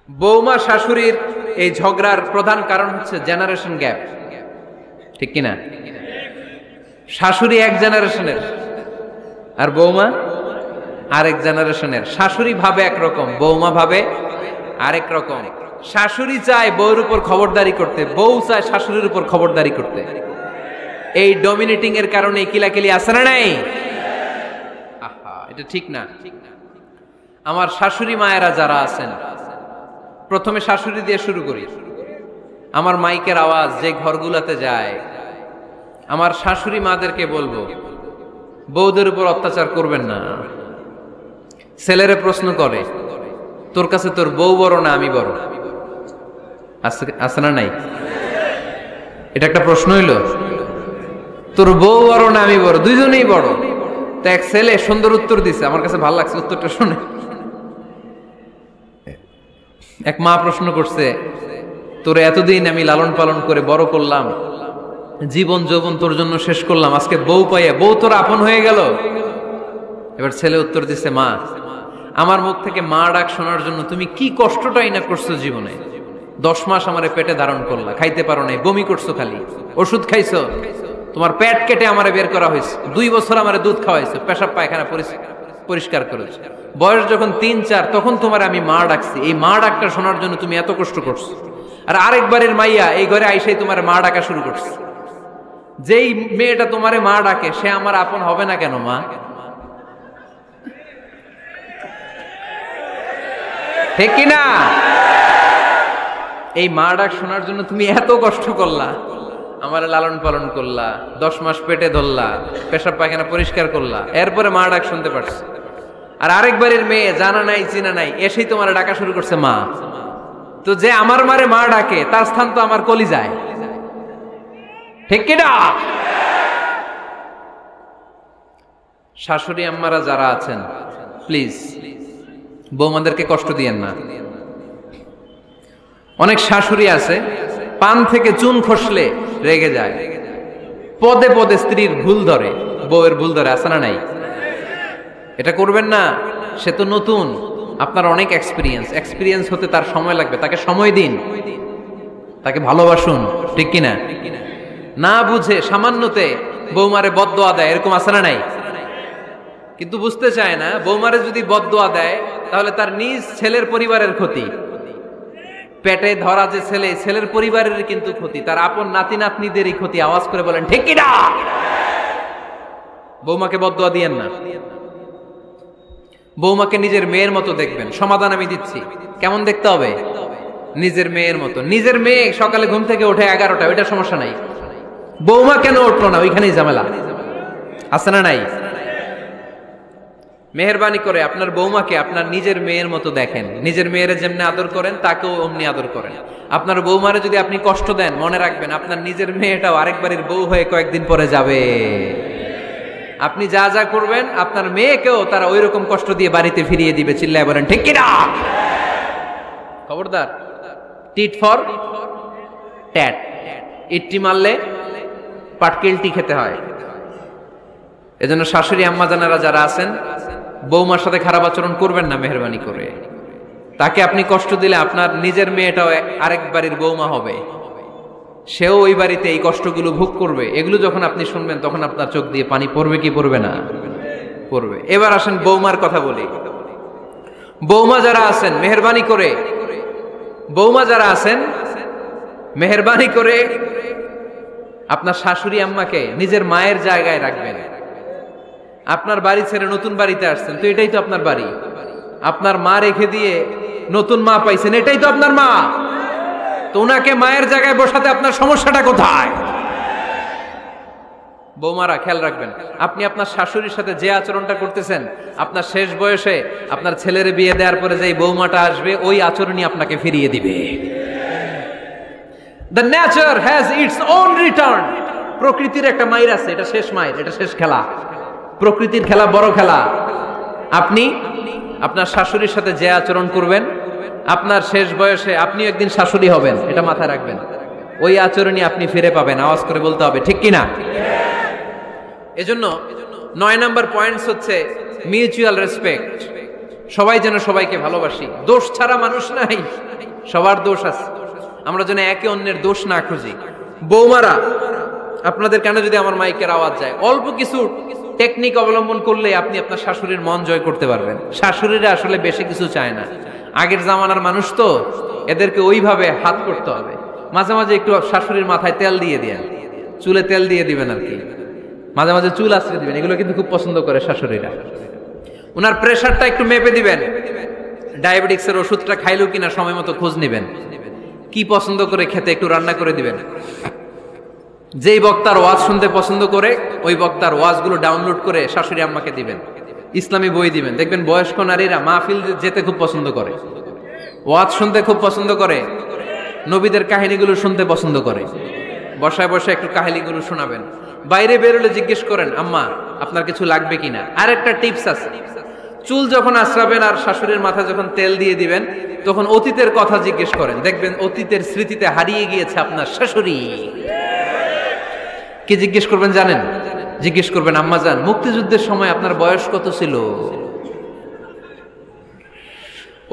বৌমা শাশুড়ির এই ঝগড়ার প্রধান কারণ হচ্ছে জেনারেশন গ্যাপ, ঠিক কিনা? শাশুড়ি এক জেনারেশনের আর বৌমা আরেক জেনারেশনের। শাশুড়ি ভাবে একরকম, বৌমা ভাবে আরেক রকম। শাশুড়ি চায় বউর উপর খবরদারি করতে, বউ চায় শাশুড়ির উপর খবরদারি করতে। এই ডমিনেটিং এর কারণে কিলাকিলি আছে না নাই? আহা, এটা ঠিক না। আমার শাশুড়ি মায়েরা যারা আছেন, প্রথমে শাশুড়ি দিয়ে শুরু করি। আমার মাইকের আওয়াজ যে ঘরগুলাতে যায়, আমার শাশুড়ি মাদেরকে বলবো, বউদের উপর অত্যাচার করবেন না। ছেলেরে প্রশ্ন করে, তোর কাছে তোর বউ বড় না আমি বড়? আছে না নাই? এটা একটা প্রশ্ন হইল। তোর বউ বড় না আমি বড়? দুইজনেই বড়। তো এক ছেলে সুন্দর উত্তর দিছে, আমার কাছে ভালো লাগছে উত্তরটা শুনে। এক মা প্রশ্ন করছে, তোর এতদিন আমি লালন পালন করে বড় করলাম, জীবন যৌবন তোর জন্য শেষ করলাম, আজকে বউ পাইয়া বউ তোর আপন হয়ে গেল? এবার ছেলে উত্তর দিছে, মা, আমার মুখ থেকে মা ডাক শোনার জন্য তুমি কি কষ্টটাই না করছো জীবনে। 10 মাস আমারে পেটে ধারণ করলা, খাইতে পারো নাই, বমি করছো, খালি ওষুধ খাইছো, তোমার পেট কেটে আমারে বের করা হয়েছে, 2 বছর আমারে দুধ খাওয়াইছো, পেশাব পায়খানা পরিষ্কার করেছো। বয়স যখন 3-4 তখন তোমার আমি মা ডাকছি, এই মা ডাকটা শোনার জন্য তুমি এত কষ্ট করছো। আর আরেকবারের মাইয়া এই ঘরে আইসাই তোমার মা ডাকা শুরু করছে। যেই মেয়েটা তোমারে মা ডাকে সে আমার আপন হবে না কেন মা? ঠিক কিনা? এই মা ডাক শোনার জন্য তুমি এত কষ্ট করলা, আমার লালন পালন করলা, 10 মাস পেটে ধরলা, পেশাব পায়খানা পরিষ্কার করলা, এরপরে মা ডাক শুনতে পারছে। আর আরেকবারের মেয়ে জানা নাই চিনা নাই এসেই তোমার ডাকা শুরু করছে মা। তো যে আমার মারে মা ডাকে তার স্থান তো আমার কলিজায়, ঠিক কিনা? শাশুড়ি আম্মারা যারা আছেন, প্লিজ বৌমাদেরকে কষ্ট দিয়েন না। অনেক শাশুড়ি আছে পান থেকে চুন খসলে রেগে যায়, পদে পদে স্ত্রীর ভুল ধরে, বউয়ের ভুল ধরে, আছে না নাই? এটা করবেন না। সে তো নতুন, আপনার অনেক এক্সপিরিয়েন্স হতে তার সময় লাগবে, তাকে সময় দিন, তাকে ভালোবাসুন, ঠিক কিনা? না বুঝে সামান্যতে বৌমারে বদদোয়া দেয়, এরকম আছে না নাই? কিন্তু বুঝতে চায় না, বৌমারে যদি বদদোয়া দেয় তাহলে তার নিজ ছেলের পরিবারের ক্ষতি, পেটে ধরা যে ছেলে, ছেলের পরিবারের কিন্তু ক্ষতি, তার আপন নাতি নাতনিদেরই ক্ষতি। আওয়াজ করে বলেন ঠিক কিনা? বৌমাকে বদদোয়া দিয়েন না। বৌমাকে নিজের মেয়ের মতো দেখবেন। সমাধান আমি দিচ্ছি, কেমন দেখতে হবে? নিজের মেয়ের মতো। নিজের মেয়ে সকালে ঘুম থেকে ওঠে 11টা, ওইটা সমস্যা নাই। বৌমা কেন উঠলো না, ওইখানেই ঝামেলা, আছে না নাই? মেহেরবানি করে আপনার বৌমাকে আপনার নিজের মেয়ের মতো দেখেন। নিজের মেয়ের যেমনি আদর করেন তাকেও অমনি আদর করেন। আপনার বৌমারে যদি আপনি কষ্ট দেন, মনে রাখবেন আপনার নিজের মেয়েটাও আরেকবারের বউ হয়ে কয়েকদিন পরে যাবে। আপনি যা যা করবেন আপনার মেয়েকেও তারা ওই রকম কষ্ট দিয়ে বাড়িতে ফিরিয়ে দিবে। চিল্লায় বলেন ঠিক কিনা? খবরদার, টিট ফর ট্যাট। ইট্টি মারলে পাটকেলটি খেতে হয়। এজন্য শাশুড়ি আম্মা জানারা যারা আছেন, বৌমার সাথে খারাপ আচরণ করবেন না মেহেরবানি করে। তাকে আপনি কষ্ট দিলে আপনার নিজের মেয়েটাও আরেক বাড়ির বৌমা হবে, সেও ওই বাড়িতে এই কষ্টগুলো ভোগ করবে। এগুলো যখন আপনি শুনবেন তখন আপনার চোখ দিয়ে পানি পড়বে কি পড়বে না? পড়বে। এবার আসেন বৌমার কথা বলি। বৌমা যারা আছেন মেহেরবানি করে, বৌমা যারা আছেন মেহেরবানি করে আপনার শাশুড়ি আম্মাকে নিজের মায়ের জায়গায় রাখবেন। আপনার বাড়ি ছেড়ে নতুন বাড়িতে আসছেন, তো এটাই তো আপনার বাড়ি। আপনার মা রেখে দিয়ে নতুন মা পাইছেন, এটাই তো আপনার মা। তো ওনাকে মায়ের জায়গায় বসাতে আপনার সমস্যাটা কোথায়? বৌমারা খেয়াল রাখবেন, আপনি আপনার শাশুড়ির সাথে যে আচরণটা করতেছেন, আপনার শেষ বয়সে আপনার ছেলের বিয়ে দেওয়ার পরে যে বৌমাটা আসবে ওই আচরণই আপনাকে ফিরিয়ে দিবে। The nature has its own return. প্রকৃতির একটা মাইর আছে, এটা শেষ মাইর, এটা শেষ খেলা। প্রকৃতির খেলা বড় খেলা। আপনি আপনার শাশুড়ির সাথে যে আচরণ করবেন, আপনার শেষ বয়সে আপনি একদিন শাশুড়ি হবেন, এটা মাথায় রাখবেন। ওই আচরণই আপনি ফিরে পাবেন। আওয়াজ করে বলতে হবে ঠিক কিনা? এজন্য 9 নাম্বার পয়েন্টস হচ্ছে মিউচুয়াল রেসপেক্ট। সবাই যেন সবাইকে ভালোবাসি, দোষ ছাড়া মানুষ নাই, সবার দোষ আছে, আমরা যেন একে অন্যের দোষ না খুঁজি। বৌমারা, আপনাদের কানে যদি আমার মাইকের আওয়াজ যায়, অল্প কিছু টেকনিক অবলম্বন করলে আপনি আপনার শাশুড়ির মন জয় করতে পারবেন। শাশুড়িরা আসলে বেশি কিছু চায় না, আগের জামানার মানুষ তো, এদেরকে ওইভাবে হাত করতে হবে। মাঝে মাঝে একটু শাশুড়ির মাথায় তেল দিয়ে দেন, চুলে তেল দিয়ে দিবেন আর কি, মাঝে মাঝে চুল আশ্রয় দিবেন, এগুলো কিন্তু খুব পছন্দ করে শাশুড়িরা। ওনার প্রেশারটা একটু মেপে দিবেন, ডায়াবেটিক্সের ওষুধটা খাইলো কিনা সময় মতো খোঁজ নিবেন, কি পছন্দ করে খেতে একটু রান্না করে দিবেন। যেই বক্তার ওয়াজ শুনতে পছন্দ করে ওই বক্তার ওয়াজগুলো ডাউনলোড করে শাশুড়ি আম্মাকে দিবেন, ইসলামী বই দিবেন। দেখবেন বয়স্ক নারীরা মাহফিল যেতে খুব পছন্দ করে, ওয়াজ শুনতে খুব পছন্দ করে, নবীদের কাহিনীগুলো শুনতে পছন্দ করে। বসায় বসায় একটু কাহিনীগুলো শোনাবেন। বাইরে বেরোলে জিজ্ঞেস করেন, আম্মা আপনার কিছু লাগবে কিনা। আর একটা টিপস আছে, চুল যখন আশ্রাবেন আর শাশুড়ির মাথায় যখন তেল দিয়ে দিবেন, তখন অতীতের কথা জিজ্ঞেস করেন, দেখবেন অতীতের স্মৃতিতে হারিয়ে গিয়েছে আপনার শাশুড়ি। কি জিজ্ঞেস করবেন জানেন? জিজ্ঞেস করবেন, আম্মা জান, মুক্তিযুদ্ধের সময় আপনার বয়স কত ছিল?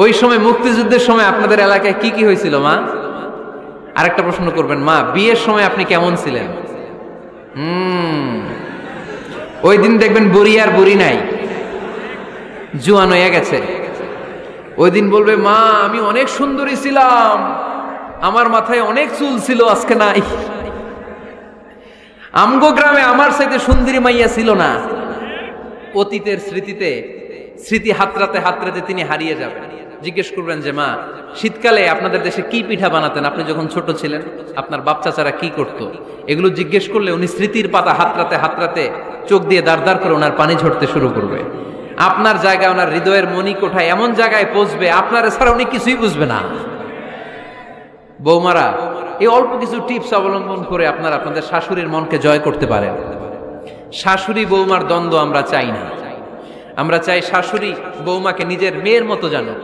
ওই সময় মুক্তিযুদ্ধের সময় আপনাদের এলাকায় কি কি হয়েছিল মা? আরেকটা প্রশ্ন করবেন, মা বিয়ের সময় আপনি কেমন ছিলেন? ওই দিন দেখবেন বুড়ি আর বুড়ি নাই, জুয়ান হয়ে গেছে। ওই দিন বলবে, মা আমি অনেক সুন্দরী ছিলাম, আমার মাথায় অনেক চুল ছিল, আজকে নাই। আমগো গ্রামে আমার সাথে সুন্দরী মাইয়া ছিল না। অতীতের স্মৃতিতে, স্মৃতি হাতরাতে হাতরাতে তিনি হারিয়ে যাবেন। জিজ্ঞেস করবেন যে, মা শীতকালে আপনাদের দেশে কি পিঠা বানাতেন আপনি যখন ছোট ছিলেন, আপনার বাপ চাচারা কি করতো? এগুলো জিজ্ঞেস করলে উনি স্মৃতির পাতা হাতরাতে হাতরাতে চোখ দিয়ে দাঁড় দাঁড় করে ওনার পানি ঝরতে শুরু করবে। আপনার জায়গায়, ওনার হৃদয়ের মনি কোঠায় এমন জায়গায় পৌঁছবে, আপনার ছাড়া উনি কিছুই বুঝবে না। বৌমারা, এই অল্প কিছু টিপস অবলম্বন করে আপনারা আপনাদের শাশুড়ির মনকে জয় করতে পারেন। শাশুড়ি বৌমার দ্বন্দ্ব আমরা চাই না, আমরা চাই শাশুড়ি বৌমাকে নিজের মেয়ের মতো জানুক,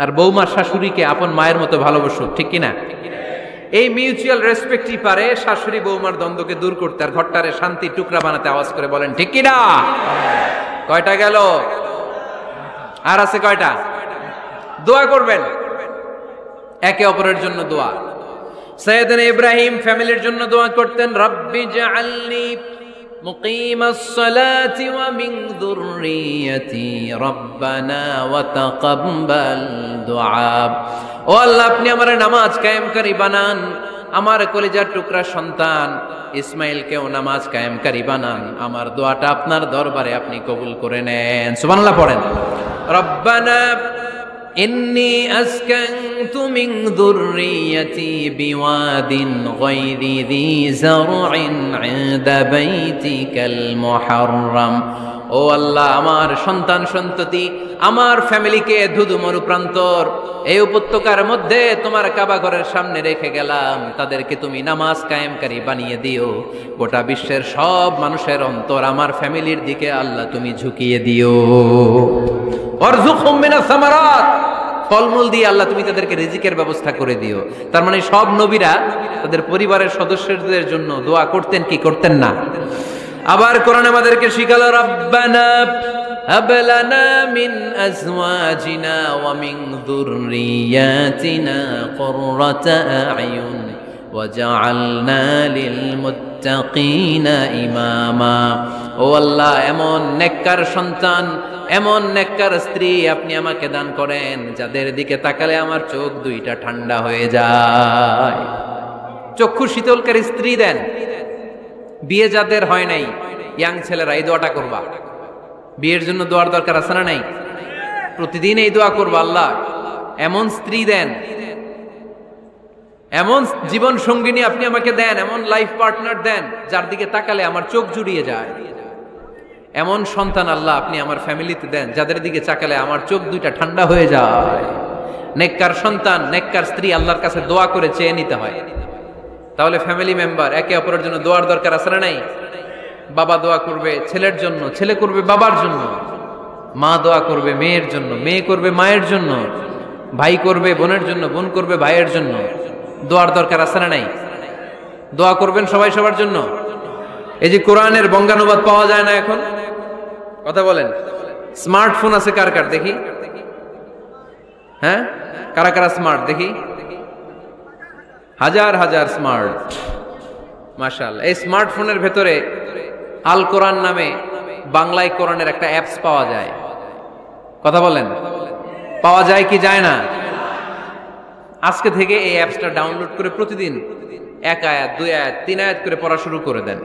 আর বৌমার শাশুড়িকে আপন মায়ের মতো ভালোবাসুক, ঠিক কিনা? এই মিউচুয়াল রেসপেক্টই পারে শাশুড়ি বৌমার দ্বন্দ্বকে দূর করতে, আর ঘরটারে শান্তি টুকরা বানাতে। আওয়াজ করে বলেন ঠিক কিনা? কয়টা গেল? আর আছে কয়টা? দোয়া করবেন একে অপরের জন্য। দোয়া, সাইয়েদনা ইব্রাহিম ফ্যামিলির জন্য দোয়া করতেন, রব্বি জাআলনি মুকিমাস সালাতি ওয়া মিন যুররিয়াতি রব্বানা ওয়া তাকাব্বাল দুআ। ও আল্লাহ, আপনি আমারে নামাজ কায়েমকারী বানান, আমার কলিজার টুকরা সন্তান ইসমাইলকেও নামাজ কায়েমকারী বানান, আমার দোয়াটা আপনার দরবারে আপনি কবুল করে নেন। সুবহানাল্লাহ পড়েন। রব্বানা ইন্নী আসকানতু মিন যুররিয়াতি বিওয়াদিন গায়রি যী যারইন ইনদা বাইতিকাল মুহাররাম। ও আল্লাহ, আমার সন্তান সন্ততি, আমার ফ্যামিলিকে ধুধু মরুপ্রান্তর এই উপত্যকার মধ্যে তোমার কাবা ঘরের সামনে রেখে গেলাম, তাদেরকে তুমি নামাজ কায়েমকারী বানিয়ে দিও। গোটা বিশ্বের সব মানুষের অন্তর আমার ফ্যামিলির দিকে আল্লাহ তুমি ঝুঁকিয়ে দিও। ওয়ারযুকহুম মিনাস সামারাত, ফলমূল দিয়ে আল্লাহ তুমি তাদেরকে রিজিকের ব্যবস্থা করে দিও। তার মানে সব নবীরা তাদের পরিবারের সদস্যদের জন্য দোয়া করতেন কি করতেন না? আবার কোরআন আমাদেরকে শিখালো, রব্বানা হাব লানা মিন আজওয়াজিনা ওয়া মিন যুররিয়াতিনা কুররাতা আ'য়ুন ওয়াজআলনা লিল মুত্তাকিনা ইমামা। ও আল্লাহ, এমন নেককার সন্তান, এমন নেককার স্ত্রী আপনি আমাকে দান করেন, যাদের দিকে তাকালে আমার চোখ দুইটা ঠান্ডা হয়ে যায়। চক্ষু শীতলকারী স্ত্রী দেন। বিয়ে যাদের হয় নাই, ইয়াং ছেলেরা এই দোয়াটা করবা। বিয়ের জন্য দোয়ার দরকার আছে না নাই? প্রতিদিন এই দোয়া করবা, আল্লাহ এমন স্ত্রী দেন, এমন জীবন সঙ্গিনী আপনি আমাকে দেন, এমন লাইফ পার্টনার দেন যার দিকে তাকালে আমার চোখ জুড়িয়ে যায়। এমন সন্তান আল্লাহ আপনি আমার ফ্যামিলিতে দেন, যাদের দিকে তাকালে আমার চোখ দুইটা ঠান্ডা হয়ে যায়। নেককার সন্তান, নেককার স্ত্রী আল্লাহর কাছে দোয়া করে চেয়ে নিতে হয়। তাহলে ফ্যামিলি মেম্বার একে অপরের জন্য দোয়ার দরকার আছে না নাই? বাবা দোয়া করবে ছেলের জন্য, ছেলে করবে বাবার জন্য, মা দোয়া করবে মেয়ের জন্য, মেয়ে করবে মায়ের জন্য, ভাই করবে বোনের জন্য, বোন করবে ভাইয়ের জন্য। দোয়ার দরকার আছে না নাই? দোয়া করবেন সবাই সবার জন্য। এই যে কোরআনের বঙ্গানুবাদ পাওয়া যায় না এখন, কথা বলেন, স্মার্টফোন আছে কার কার দেখি? হ্যাঁ, কারা কারা স্মার্ট দেখি? হাজার হাজার স্মার্ট, মাশাআল্লাহ। এই স্মার্টফোনের ভেতরে আল কোরআন নামে বাংলায় কোরআনের একটা অ্যাপস পাওয়া যায়। কথা বলেন, পাওয়া যায় কি যায় না? আজকে থেকে এই অ্যাপসটা ডাউনলোড করে প্রতিদিন 1 আয়াত 2 আয়াত 3 আয়াত করে পড়া শুরু করে দেন।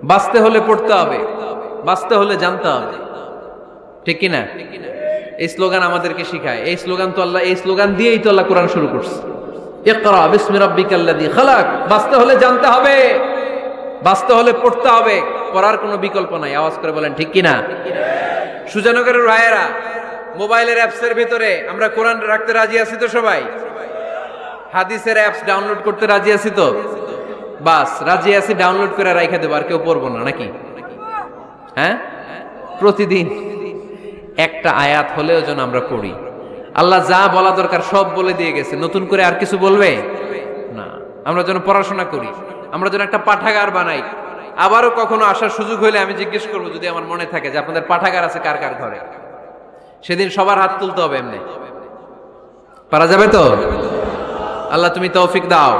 বাঁচতে হলে পড়তে হবে, বাঁচতে হলে জানতে হবে, ঠিক কি না? এই স্লোগান আমাদেরকে শিখায়। এই স্লোগান তো আল্লাহ, এই স্লোগান দিয়েই তো আল্লাহ কোরআন শুরু করছে। ইকরা বিসমি রাব্বিকাল্লাযী খালাক। বাঁচতে হলে জানতে হবে, বাঁচতে হলে পড়তে হবে, পড়ার কোনো বিকল্প নাই। আওয়াজ করে বলেন ঠিক কি না? সুজানগরের ভাইয়েরা, মোবাইলের অ্যাপসের ভিতরে আমরা কোরআন রাখতে রাজি আছি তো সবাই? হাদিসের অ্যাপস ডাউনলোড করতে রাজি আছি তো? বাস রাজি আছি, ডাউনলোড করে রাইখা দেব, আর কেউ পড়বো না নাকি? হ্যাঁ, প্রতিদিন একটা আয়াত হলেও যেন আমরা পড়ি। আল্লাহ যা বলা দরকার সব বলে দিয়ে গেছে, নতুন করে আর কিছু বলবে না। আমরা যেন পড়াশোনা করি, আমরা যেন একটা পাঠাগার বানাই। আবারও কখনো আসার সুযোগ হলে আমি জিজ্ঞেস করবো, যদি আমার মনে থাকে, যে আপনাদের পাঠাগার আছে কার কার ঘরে। সেদিন সবার হাত তুলতে হবে, এমনি পারা যাবে তো? আল্লাহ তুমি তৌফিক দাও।